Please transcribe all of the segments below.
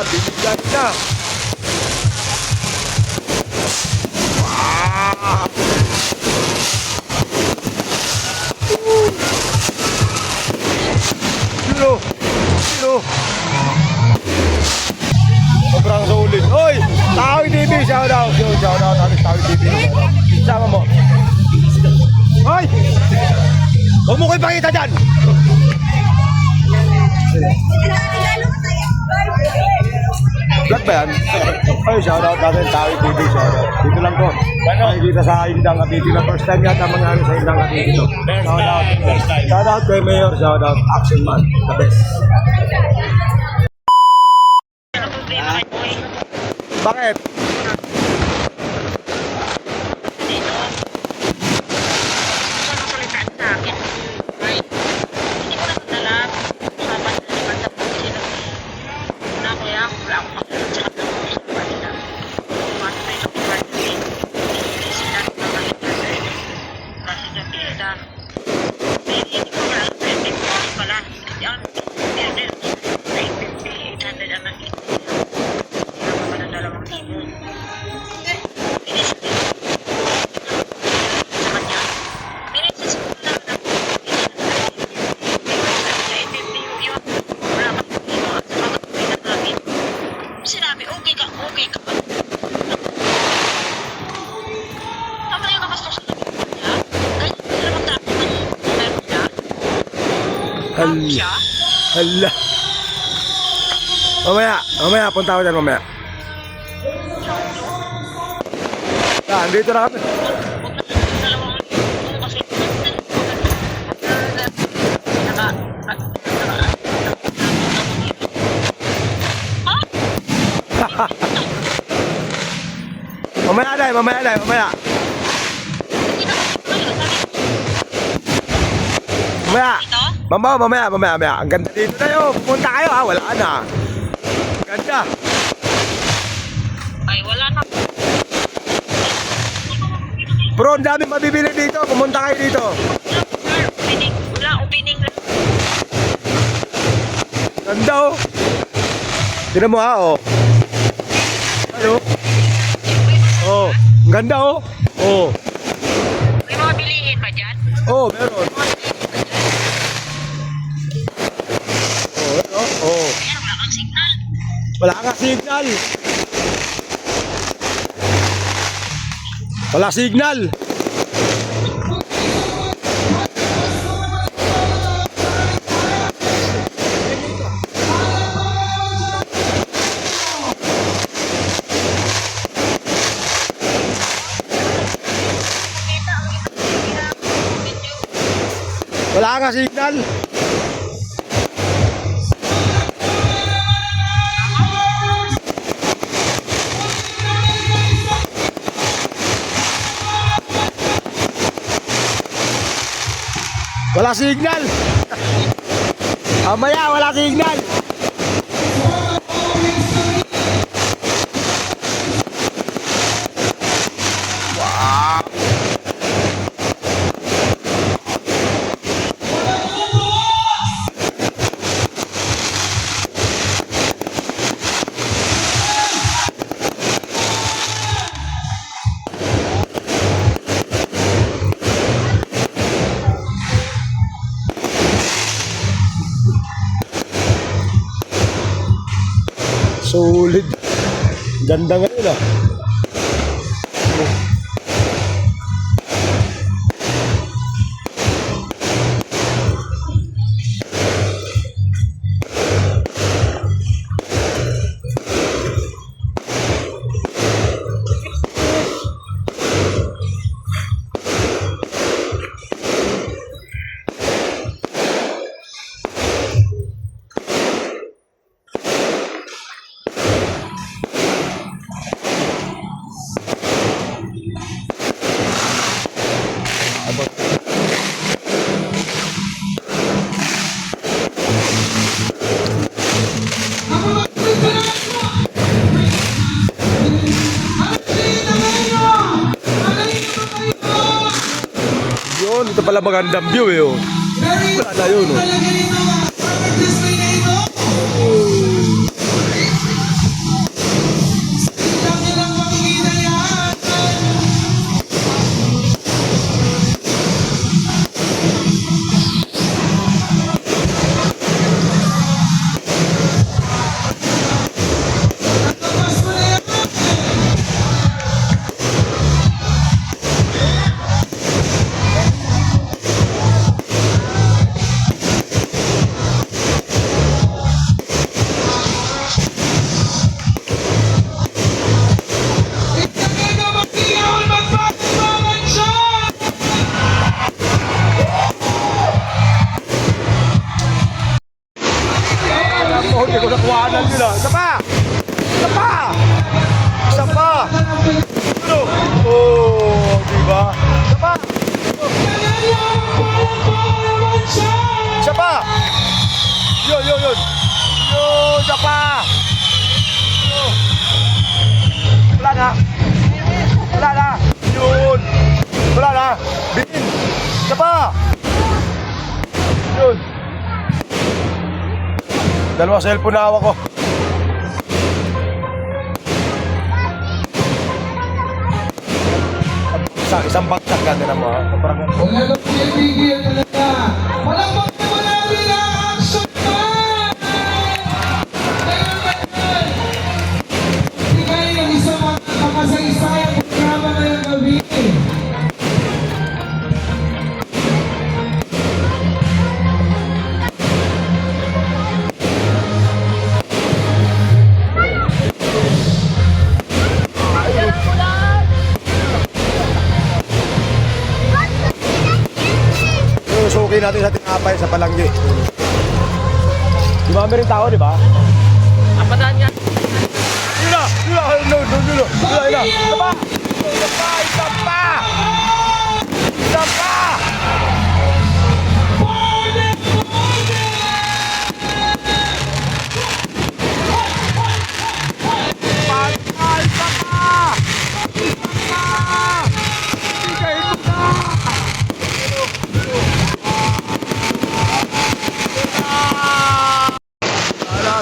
bibigyan na. Wow! Sino? Sobrang sulit. Hoy! Tawi TV, shout out. Shout out natin Tawi TV. Sama mo. Hoy! Huwag mo ko ipakita dyan. Vlog ba yan? Ay, shoutout natin, Tawi TV, shoutout. Dito lang to. Nakikita sa Indang Cavite na first time yata mangyari sa Indang Cavite to. Shoutout. Shoutout kay Mayor, shoutout. Action Man, the best. Bakit? Hala. Mamaya, punta ako dyan mamaya. Andito na kami. Mamaya. Mamaya. Ang ganda dito na yun. Pumunta kayo ha. Wala na. Ganda. Ay, wala na. Bro, ang dami mabibili dito. Pumunta kayo dito. Opening. Ganda oh. Tignan mo ha oh. Ano? Oh. Ang ganda oh. Oh. May mga bilihin pa dyan? Oh, meron. Oh. Ayan, wala kang signal. Wala kang signal. Wala signal. Wala kang signal. Wala signal. Mamaya, wala signal. Wow. Solid. Ganda ngayon ah. Yun, ito pala magandang view eh. Oh. Wala na yun. Oh. Tingnan nyo na. Isa pa! Isa pa! Isa pa! Ano? Oh, diba? Isa pa! Isa pa! Yun, yun, yun! Yun, isa pa! Yun. Wala na! Wala na! Yun! Wala na! Bin! Isa pa! Yun! Dalawa cellphone na hawak ko. Isang bagsak ka din mo. Wala na pinipigil talaga. Walang magkamalaki na action man! Ngayon ba yan? Bigay ng isang makasaysayang programa ngayong gabi. Susukin natin sa tinapay sa palanggi. Dumami rin tao, di ba? Apadaan niya. Yun na! Yun na! Yun na! Yun na! Isa pa! Isa pa! Isa pa! Isa pa!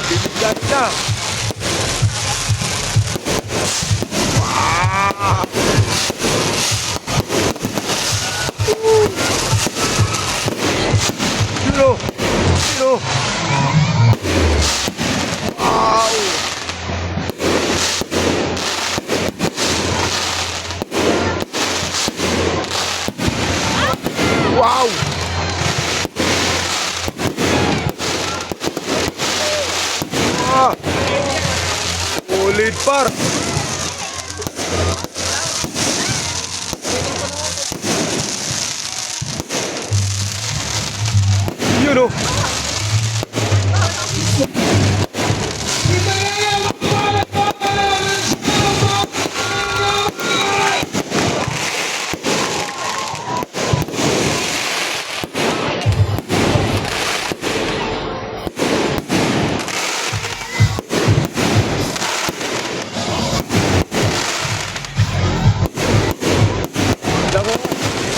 Bibigyan na. Wow. Sino? Sino? Wow. Wow. Ulit par. Yun o.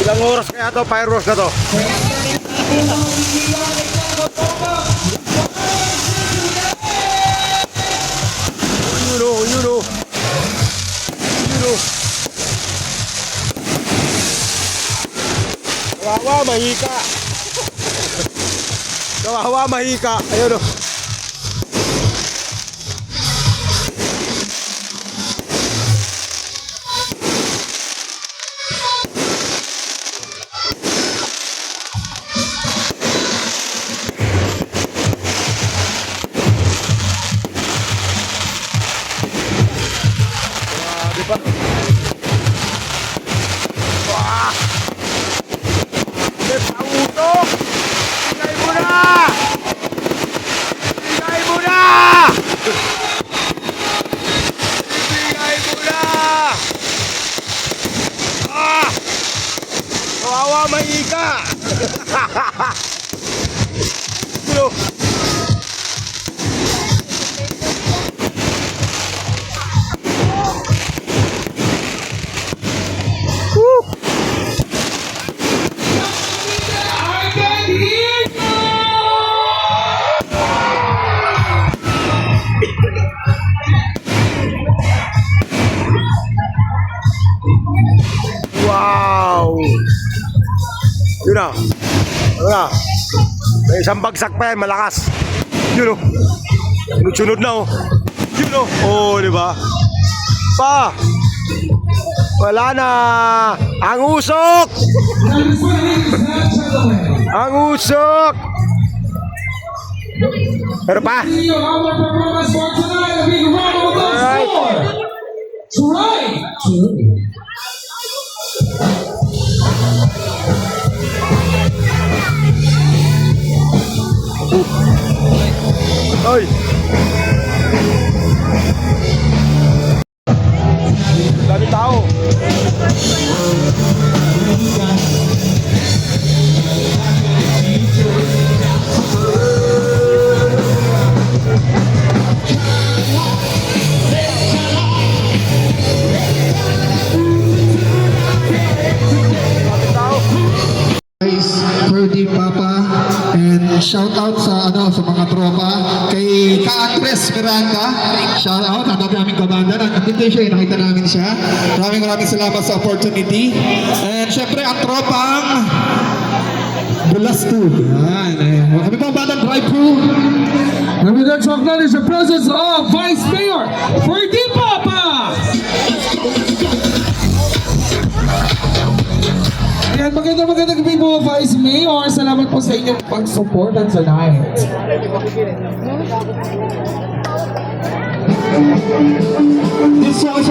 Ilang oras kaya to, fireworks na to? Yun o, yun o. Yun o. Kawawa, mahika. Kawawa, mahika. Ayun o. Diba? Wah! May pautok! Bigay mo na! Bigay mo na! Bigay mo na! Ah! Kawawa mahika! Pero wow! Yun na. Ano na? May isang bagsak pa yan, malakas. Yun o. Sunod na o. Yun o. Oo, di ba? Pa! Wala na! Ang usok! Ang usok! Pero pa! Alright. Oy! shout out sa sa mga tropa kay Ka-Andres Miranda. Shout out ang dati naming kabanda. Nandito siya, nakita namin siya. Maraming salamat sa opportunity. And syempre ang tropang Bulastud. Kami po ang bandang drive through. And we next acknowledge the presence of Vice Mayor Ferdy Papa. Ayan, magandang gabi po, Vice Mayor. Salamat po sa inyong pag-support at tonight. This song is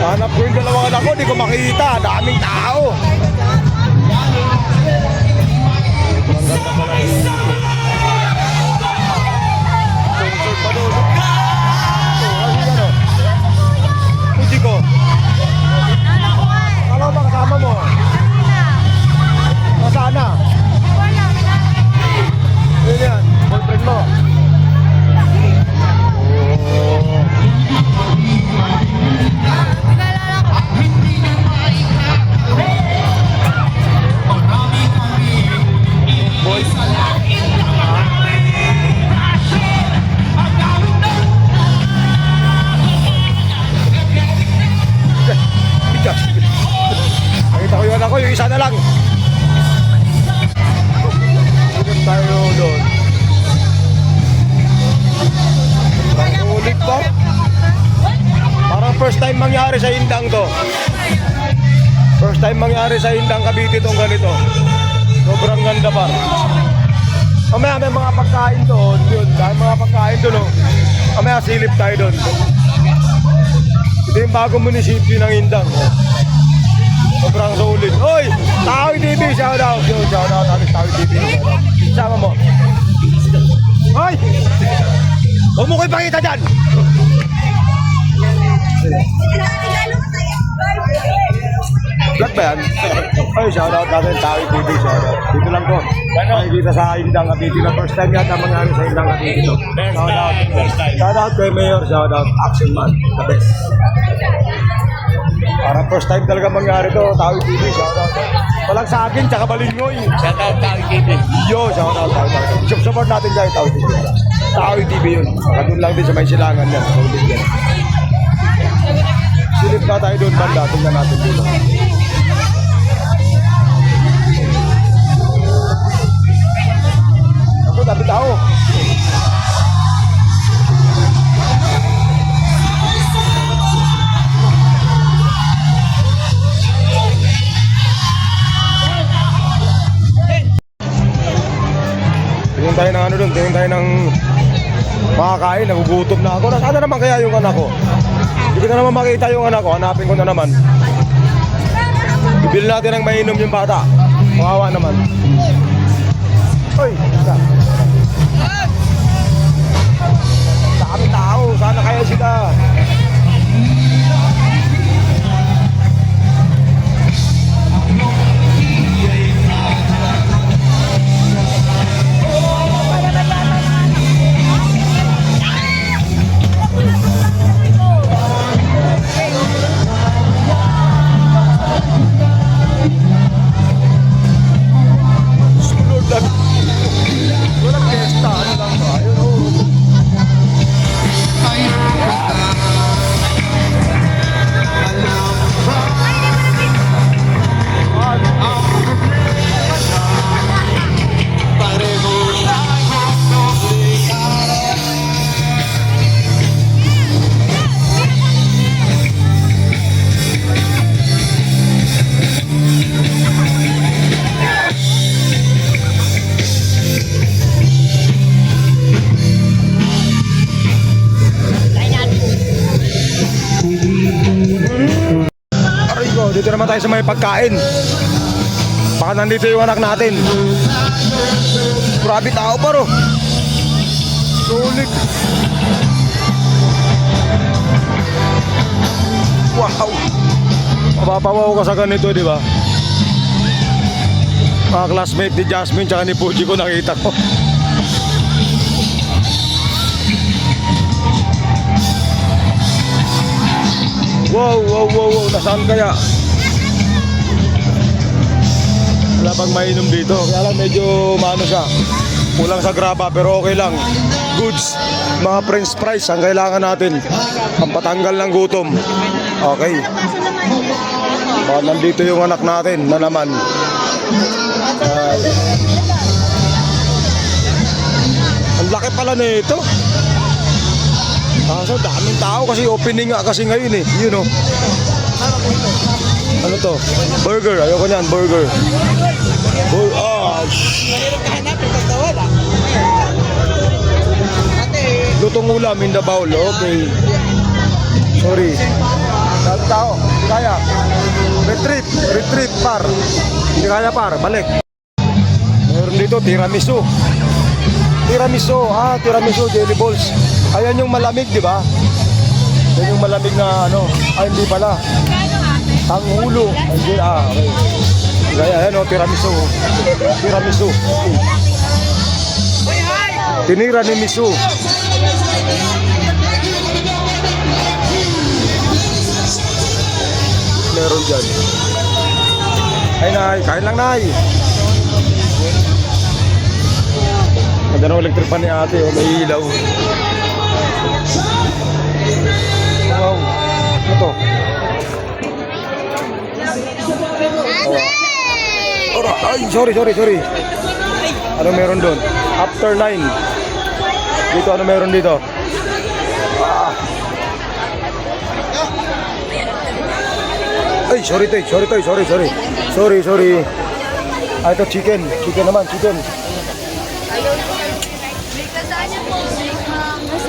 Hanap ko yung dalawang anak ko, di ko makita. Daming tao. Puji ko. Kalau ba kasama mo? Masana? Yun yan, boyfriend mo. Nakita ko yun ako, yung isa na lang. Tulog tayo doon. Parang ulit ba? Parang first time mangyari sa Indang to. First time mangyari sa Indang Cavite itong ganito. Sobrang ganda par. Mamaya may mga pagkain doon. Yun, dahil mga pagkain doon. Oh. Mamaya silip tayo doon. Ito yung bagong munisipyo ng Indang. Sobrang solid. Oy! Tawi TV! Shout out! Yo, shout out natin Tawi TV. Sama mo. Oy! Huwag mo ko ipakita dyan! Vlog ba yan? Oy, shout out natin Tawi TV. Shout out. Dito lang po. Nakikita sa Indang Cavite na first time yata mangyari sa Indang Cavite to. Shout out. Shout out kay Mayor. Shout out. Action Man. The best. Parang first time talaga mangyari to, Tawi TV, shout out. Walang sa akin, tsaka Balingoy. Shout out Tawi TV. Yo, shout out, Tawi TV. Support natin dyan, Tawi TV. Tawi TV yun. Katun lang din sa may silangan yan. Silip na tayo doon, banda. Tingnan natin dito. Ako, dami tao. Tingin tayo ng ano doon, tingin tayo ng makakain, nagugutom na ako. Nasaan na naman kaya yung anak ko? Hindi ko na naman makita yung anak ko, hanapin ko na naman. Bibili natin ng mainom yung bata. Kawawa naman. Hoy! Dami tao, sana kaya sila. Walang fiesta, ano lang ba? Ayun, oh. Dito naman tayo sa may pagkain. Baka nandito yung anak natin. Grabe tao paro. Sulit. Wow. Mapapawaw ka sa ganito, di ba? Mga classmate ni Jasmine tsaka ni Puji ko nakita ko. Wow, wow, wow, wow. Nasaan kaya? Wala bang mainom dito? Kaya lang medyo maano siya. Kulang sa graba pero okay lang. Goods, mga french fries ang kailangan natin. Ang patanggal ng gutom. Okay. Baka nandito yung anak natin na naman. Ang laki pala nito. Kaso daming tao kasi opening nga kasi ngayon eh. Yun oh. Ano to? Burger. Ayoko niyan, burger. Lutong ulam in the bowl. Okay. Sorry. Dami tao. Hindi kaya. Retreat par. Hindi kaya par. Balik. Meron dito tiramisu. Tiramisu jelly balls. Ayan yung malamig, di ba? Yan yung malamig na ano. Ay, hindi pala. Tanghulo. Okay. Kaya ayan o, tiramisu. Tinira ni misu. Meron dyan. Ay, nay. Kain lang, nay. Ganda ng electric pan ni ate. Oh, may ilaw. Wow. Ano to? Ay, sorry. Ano meron doon? After 9. Dito, ano meron dito? Ay, sorry. Sorry. Ah, ito chicken. Chicken naman.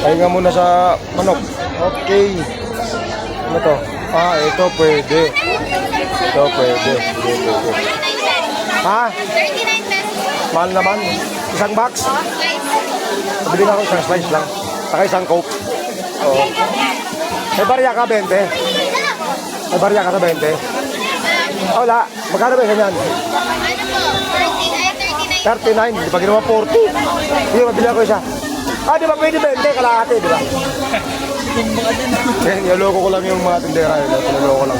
Pahinga muna sa manok. Okay. Ano to? Ah, ito pwede. Ha? 39 pesos. Mahal naman. Isang box? Bili nga ako isang slice lang. Saka isang coke. Oo. May barya ka, 20? May barya ka sa 20? Wala. Magkano ba isa niyan? Ano po? 39. 39. Di ba ginawa 40? Hindi, mabili ako isa. Ah, di ba pwede 20? Kalahati, di ba? Niloloko ko lang yung mga tindera. Niloloko ko lang.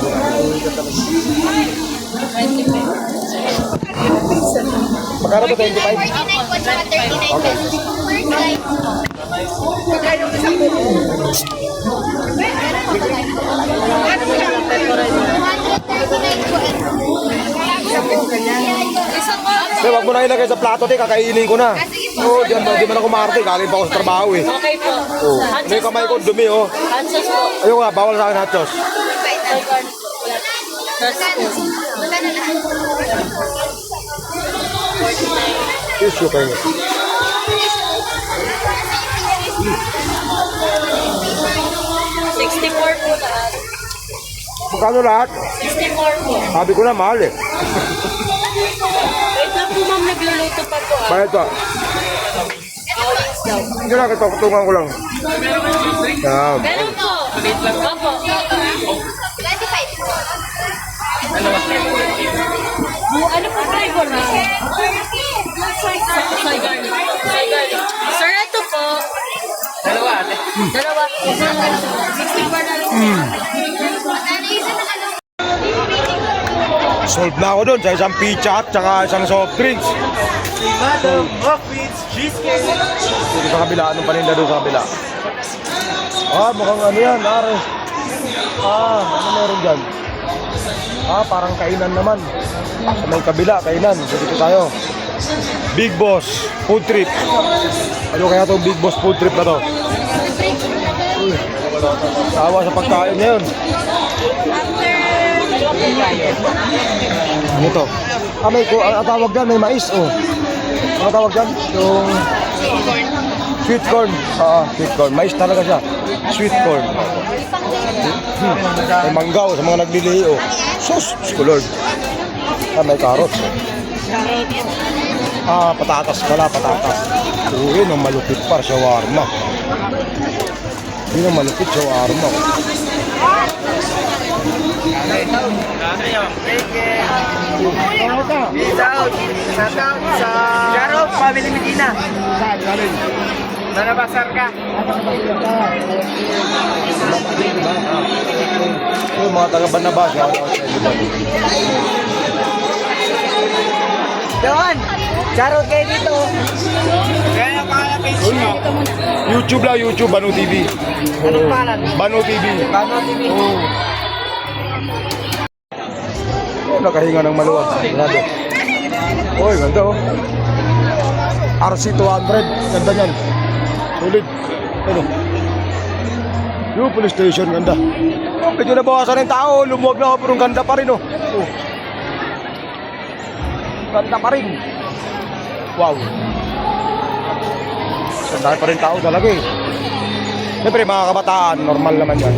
Magkano ba 25? 49 po, tsaka 39 pesos. Wag mo na ilagay sa plato, kakainin ko na. Oo, di man ako maarte, galing pa ako sa trabaho eh. Okay po. Oo. May kamay ko, dumi oh. Hotsos po. Ayun nga, bawal sa akin hotsos. Tissue kayo. 64 po lahat. Magkano lahat? 64 po. Sabi ko na, mahal eh. Wait lang po ma'am, nagluluto pa po ah. Bayad pa. Hindi lang, ito, kutungan ko lang. Yan. Ganun po. Wait lang po. 25. Ano po flavor na? Soy garlic. Sir, ito po. Dalawa. 64 na lang. Solve na ako doon sa isang pizza at saka isang soft drinks. Madam Muffins Cheesecake. Dito sa kabila, anong paninda doon sa kabila? Ah, mukhang ano yan, are. Ah, ano meron dyan? Ah, parang kainan naman. Sa may kabila, kainan. So, dito tayo. Big Boss Food Trip. Ano kaya itong Big Boss Food Trip na to? Uy, tawa sa pagkain na yun. Ano to? Ah, may tawag dyan, may mais, oh. Ano tawag dyan? Yung sweet corn. Sweet corn. Mais talaga siya. Sweet corn. May manggaw sa mga naglilihi, oh. Sus, Lord. Ah, may carrots, oh. Ah, patatas pala, patatas. Uy, nang malupit pa, shawarma. Yun ang malupit, shawarma. Shout out sa Jarok, Family Medina. Saan? Galing? Nanabasar ka. Yung mga taga-Banabas, shoutout sa everybody. Doon. Charot kayo dito. Kaya ang pangalan page mo. YouTube lang, YouTube, Banu TV. Anong pangalan? Banu TV. Bano TV. Oh, nakahinga ng maluwag. Grabe. Oy, ganda oh. RC200. Ganda niyan. Sulit. Ano? Yung police station, ganda. Oh, medyo nabawasan ng tao. Lumuwag na ako, pero ang ganda pa rin oh. Oh. Ganda pa rin. Wow. Ganda pa rin tao talaga eh. Siyempre, mga kabataan, normal naman yan.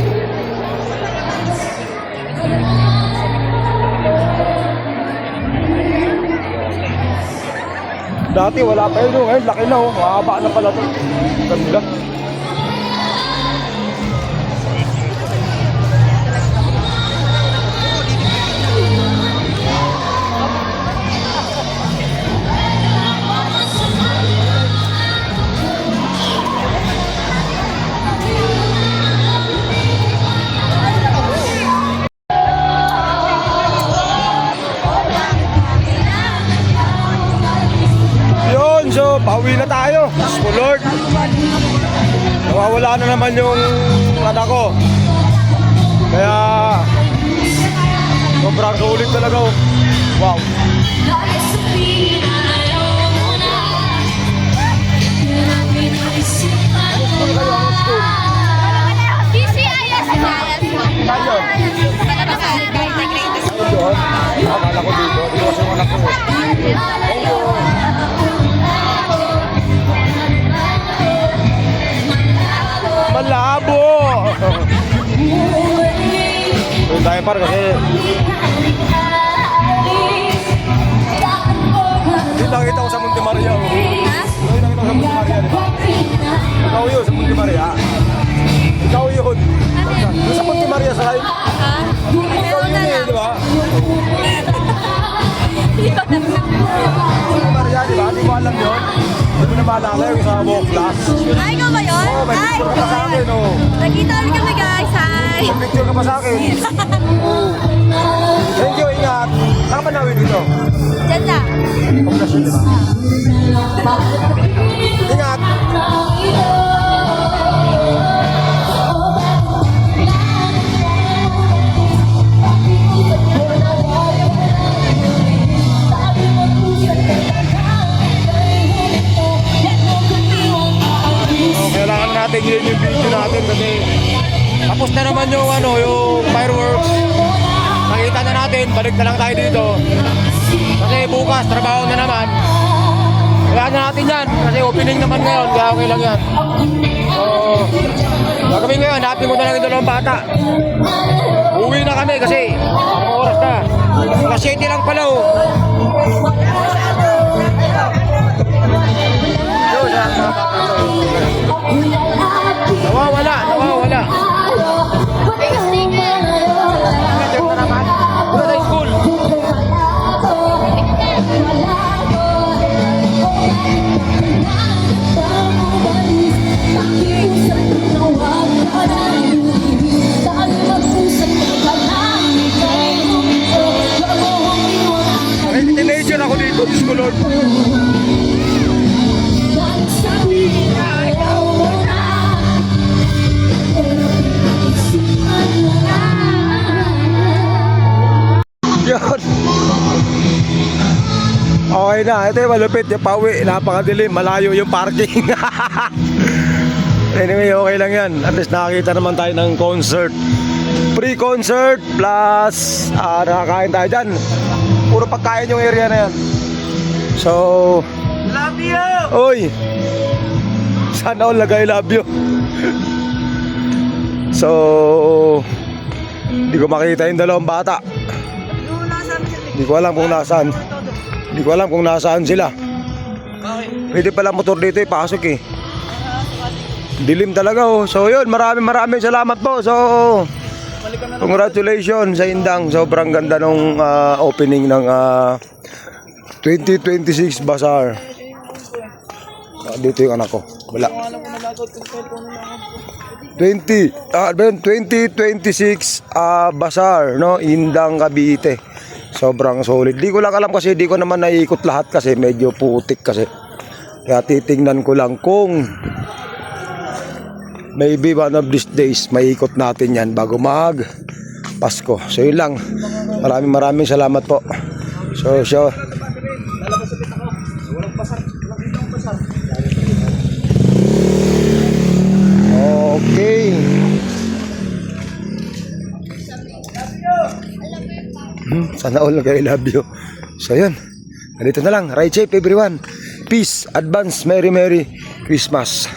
Dati wala pa yun, ngayon laki na oh, mahaba na pala to. Ganda. Yun, so pauwi na tayo. So Lord, nawawala na naman yung anak ko. Kaya sobrang sulit talaga oh. Wow. BCIS po. Ayun. Malabasar. Doon, akala ko dito. Dito kasi yung anak ko. Malabo! Doon tayo par kasi dito nakita ko sa Monte Maria. Oh. Dito nakita ko sa Monte Maria, di ba? Ikaw yun sa Monte Maria. Ikaw yun. Doon sa Monte Maria sa live. Ikaw yun eh, di ba? Monte Maria, di ba? Di mo alam yun? Hindi mo na maalala yung sa walk class. Ay, ikaw ba yun? Oo, may picture ka pa sa akin, oh. Nakita ulit kami guys. Hi! May picture ka pa sa akin. Oo. Thank you, ingat. Saan ka ba nawin dito? Diyan lang. Populasyon, di ba? Ingat. Oh, kailangan natin yun yung video natin kasi tapos na naman yung ano, yung fireworks. Nakita na natin, balik na lang tayo dito. Kasi bukas, trabaho na naman. Kaya na natin yan, kasi opening naman ngayon, kaya okay lang yan. So, gagawin ngayon, hanapin ko na lang yung dalawang bata. Uwi na kami kasi, ang oras na. Alas 7 lang pala oh. Yun, sa mga bata to. Nawawala, nawawala. Dito na naman. Dito sa school. May teenager ako dito, Diyos ko Lord. Yun. Okay na, ito yung malupit, yung pauwi, napakadilim, malayo yung parking. Anyway, okay lang yan. At least nakakita naman tayo ng concert. Pre-concert plus nakakain tayo dyan. Puro pagkain yung area na yan. So, Love you! oy, sana all lagay love you. So, hindi ko makita yung dalawang bata. Hindi ko alam kung nasaan. Hindi ko alam kung nasaan sila. Pwede pala motor dito ipasok eh. Dilim talaga oh. So yun, maraming salamat po. So, congratulations sa Indang. Sobrang ganda nung opening ng 2026 Bazaar. Dito yung anak ko. Wala. 2026 Bazaar, no? Indang, Cavite. Sobrang solid. Di ko lang alam kasi di ko naman naiikot lahat kasi medyo putik kasi. Kaya titingnan ko lang kung maybe one of these days maiikot natin yan bago mag Pasko. So yun lang. Maraming salamat po. So okay. Sana all kayo, I love you. So yun, ganito na lang. Ride safe everyone. Peace, advance, Merry Christmas.